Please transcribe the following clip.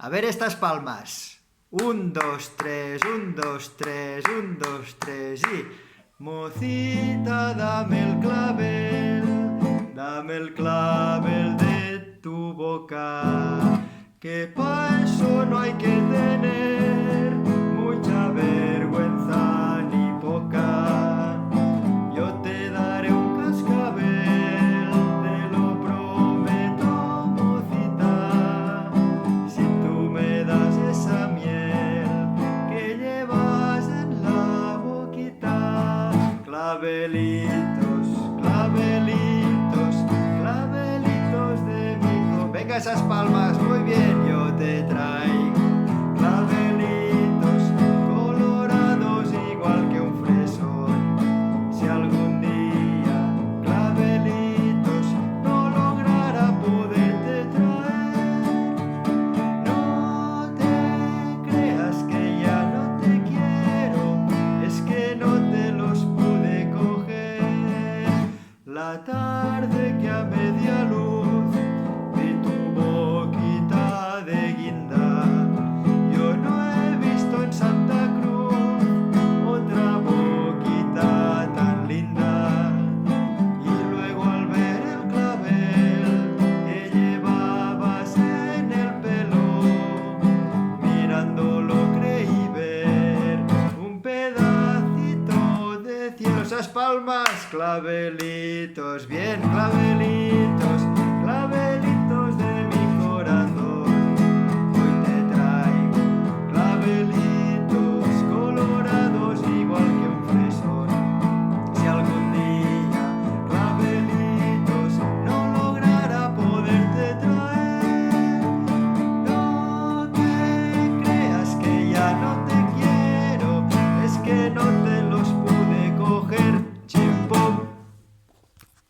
A ver estas palmas. 1, 2, 3, 1, 2, 3, 1, 2, 3 y... Mocita, dame el clavel de tu boca, que pa' eso no hay que tener mucha vergüenza ni poca. Yo te daré un cascabel, te lo prometo, mocita, si tú me das esa miel que llevas en la boquita. Clavelitos, clavelitos, clavelitos de mi hijo. Venga esas palmas, muy bien, yo te traigo clavelitos colorados igual que un fresón. Si algún día clavelitos no lograra poderte traer, no te creas que ya no te quiero, es que no te los pude coger. La tarde que a media luz vi tu boquita de guinda, yo no he visto en Santa Cruz otra boquita tan linda. Y luego al ver el clavel que llevabas en el pelo, mirándolo creí ver un pedacito de cielo. Esas palmas, clavelitos, bien, clavelitos, clavelitos.